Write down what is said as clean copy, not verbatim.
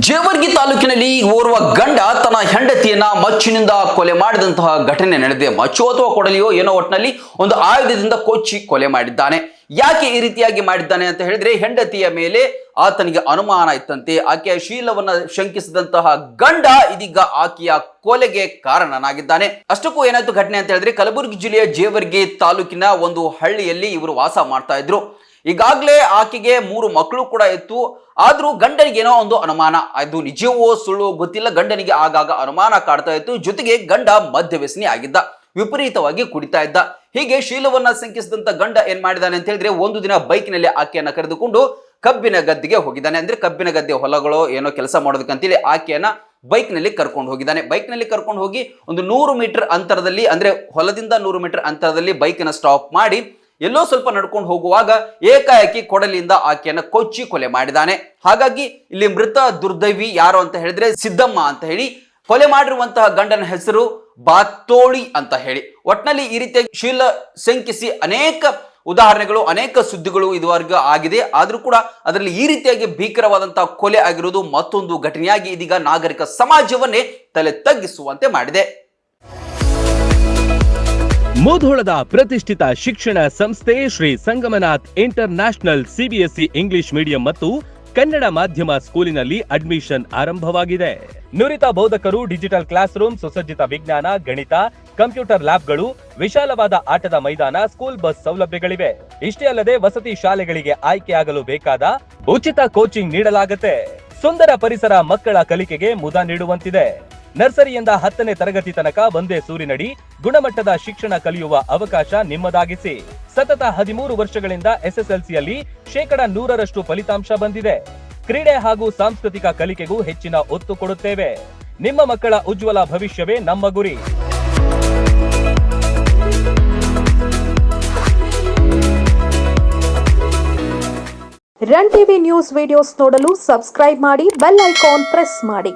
ಜೇವರ್ಗಿ ತಾಲೂಕಿನಲ್ಲಿ ಓರ್ವ ಗಂಡ ತನ್ನ ಹೆಂಡತಿಯನ್ನ ಮಚ್ಚಿನಿಂದ ಕೊಲೆ ಮಾಡಿದಂತಹ ಘಟನೆ ನಡೆದಿದೆ. ಮಚ್ಚು ಅಥವಾ ಕೊಡಲಿಯೋ ಏನೋ ಒಟ್ಟಿನಲ್ಲಿ ಒಂದು ಆಯುಧದಿಂದ ಕೊಚ್ಚಿ ಕೊಲೆ ಮಾಡಿದ್ದಾನೆ. ಯಾಕೆ ಈ ರೀತಿಯಾಗಿ ಮಾಡಿದ್ದಾನೆ ಅಂತ ಹೇಳಿದ್ರೆ, ಹೆಂಡತಿಯ ಮೇಲೆ ಆತನಿಗೆ ಅನುಮಾನ ಇತ್ತಂತೆ. ಆಕೆಯ ಶೀಲವನ್ನ ಶಂಕಿಸಿದಂತಹ ಗಂಡ ಇದೀಗ ಆಕೆಯ ಕೊಲೆಗೆ ಕಾರಣನಾಗಿದ್ದಾನೆ. ಅಷ್ಟಕ್ಕೂ ಏನಾಯ್ತು ಘಟನೆ ಅಂತ ಹೇಳಿದ್ರೆ, ಕಲಬುರಗಿ ಜಿಲ್ಲೆಯ ಜೇವರ್ಗಿ ತಾಲೂಕಿನ ಒಂದು ಹಳ್ಳಿಯಲ್ಲಿ ಇವರು ವಾಸ ಮಾಡ್ತಾ ಇದ್ರು. ಈಗಾಗಲೇ ಆಕೆಗೆ 3 ಮಕ್ಕಳು ಕೂಡ ಇತ್ತು. ಆದ್ರೂ ಗಂಡನಿಗೆ ಏನೋ ಒಂದು ಅನುಮಾನ, ಅದು ನಿಜವೋ ಸುಳ್ಳು ಗೊತ್ತಿಲ್ಲ, ಗಂಡನಿಗೆ ಆಗಾಗ ಅನುಮಾನ ಕಾಡ್ತಾ ಇತ್ತು. ಜೊತೆಗೆ ಗಂಡ ಮದ್ಯವ್ಯಸನಿ ಆಗಿದ್ದ, ವಿಪರೀತವಾಗಿ ಕುಡಿತಾ ಇದ್ದ. ಹೀಗೆ ಶೀಲವನ್ನ ಶಂಕಿಸಿದಂತ ಗಂಡ ಏನ್ ಮಾಡಿದಾನೆ ಅಂತ ಹೇಳಿದ್ರೆ, ಒಂದು ದಿನ ಬೈಕ್ನಲ್ಲಿ ಆಕೆಯನ್ನ ಕರೆದುಕೊಂಡು ಕಬ್ಬಿನ ಗದ್ದೆಗೆ ಹೋಗಿದ್ದಾನೆ. ಅಂದ್ರೆ ಕಬ್ಬಿನ ಗದ್ದೆ ಹೊಲಗಳು ಏನೋ ಕೆಲಸ ಮಾಡೋದಕ್ಕಂತೇಳಿ ಆಕೆಯನ್ನ ಬೈಕ್ ನಲ್ಲಿ ಕರ್ಕೊಂಡು ಹೋಗಿದ್ದಾನೆ. ಬೈಕ್ ನಲ್ಲಿ ಕರ್ಕೊಂಡು ಹೋಗಿ ಒಂದು 100 ಮೀಟರ್ ಅಂತರದಲ್ಲಿ, ಅಂದ್ರೆ ಹೊಲದಿಂದ 100 ಮೀಟರ್ ಅಂತರದಲ್ಲಿ ಬೈಕ್ನ ಸ್ಟಾಪ್ ಮಾಡಿ ಎಲ್ಲೋ ಸ್ವಲ್ಪ ನಡ್ಕೊಂಡು ಹೋಗುವಾಗ ಏಕಾಏಕಿ ಕೊಡಲಿಯಿಂದ ಆಕೆಯನ್ನ ಕೊಚ್ಚಿ ಕೊಲೆ ಮಾಡಿದ್ದಾನೆ. ಹಾಗಾಗಿ ಇಲ್ಲಿ ಮೃತ ದುರ್ದೈವಿ ಯಾರು ಅಂತ ಹೇಳಿದ್ರೆ ಸಿದ್ದಮ್ಮ ಅಂತ ಹೇಳಿ. ಕೊಲೆ ಮಾಡಿರುವಂತಹ ಗಂಡನ ಹೆಸರು ಬಾತೋಳಿ ಅಂತ ಹೇಳಿ. ಒಟ್ನಲ್ಲಿ ಈ ರೀತಿಯಾಗಿ ಶೀಲ ಶಂಕಿಸಿ ಅನೇಕ ಉದಾಹರಣೆಗಳು, ಅನೇಕ ಸುದ್ದಿಗಳು ಇದುವರೆಗೂ ಆಗಿದೆ. ಆದ್ರೂ ಕೂಡ ಅದರಲ್ಲಿ ಈ ರೀತಿಯಾಗಿ ಭೀಕರವಾದಂತಹ ಕೊಲೆ ಆಗಿರುವುದು ಮತ್ತೊಂದು ಘಟನೆಯಾಗಿ ಇದೀಗ ನಾಗರಿಕ ಸಮಾಜವನ್ನೇ ತಲೆ ತಗ್ಗಿಸುವಂತೆ ಮಾಡಿದೆ. ಮುಧೋಳದ ಪ್ರತಿಷ್ಠಿತ ಶಿಕ್ಷಣ ಸಂಸ್ಥೆ Shri Sangamnath international CBSE English medium ಮತ್ತು ಕನ್ನಡ ಮಾಧ್ಯಮ ಸ್ಕೂಲಿನಲ್ಲಿ ಅಡ್ಮಿಷನ್ ಆರಂಭವಾಗಿದೆ. ನುರಿತ ಬೋಧಕರು, ಡಿಜಿಟಲ್ ಕ್ಲಾಸ್ ರೂಮ್, ಸುಸಜ್ಜಿತ ವಿಜ್ಞಾನ, ಗಣಿತ, ಕಂಪ್ಯೂಟರ್ ಲ್ಯಾಬ್ಗಳು, ವಿಶಾಲವಾದ ಆಟದ ಮೈದಾನ, ಸ್ಕೂಲ್ ಬಸ್ ಸೌಲಭ್ಯಗಳಿವೆ. ಇಷ್ಟೇ ಅಲ್ಲದೆ ವಸತಿ ಶಾಲೆಗಳಿಗೆ ಆಯ್ಕೆಯಾಗಲು ಬೇಕಾದ ಉಚಿತ ಕೋಚಿಂಗ್ ನೀಡಲಾಗುತ್ತೆ. ಸುಂದರ ಪರಿಸರ ಮಕ್ಕಳ ಕಲಿಕೆಗೆ ಮುದ ನೀಡುವಂತಿದೆ. ನರ್ಸರಿಯಿಂದ 10ನೇ ತರಗತಿ ತನಕ ಒಂದೇ ಸೂರಿನಡಿ ಗುಣಮಟ್ಟದ ಶಿಕ್ಷಣ ಕಲಿಯುವ ಅವಕಾಶ ನಿಮ್ಮದಾಗಿಸಿ. ಸತತ 13 ವರ್ಷಗಳಿಂದ ಎಸ್ಎಸ್ಎಲ್ಸಿಯಲ್ಲಿ 100% ಫಲಿತಾಂಶ ಬಂದಿದೆ. ಕ್ರೀಡೆ ಹಾಗೂ ಸಾಂಸ್ಕೃತಿಕ ಕಲಿಕೆಗೂ ಹೆಚ್ಚಿನ ಒತ್ತು ಕೊಡುತ್ತೇವೆ. ನಿಮ್ಮ ಮಕ್ಕಳ ಉಜ್ವಲ ಭವಿಷ್ಯವೇ ನಮ್ಮ ಗುರಿ. ರನ್ ಟಿವಿ ನ್ಯೂಸ್ ವಿಡಿಯೋಸ್ ನೋಡಲು ಸಬ್ಸ್ಕ್ರೈಬ್ ಮಾಡಿ, ಬೆಲ್ ಐಕಾನ್ ಪ್ರೆಸ್ ಮಾಡಿ.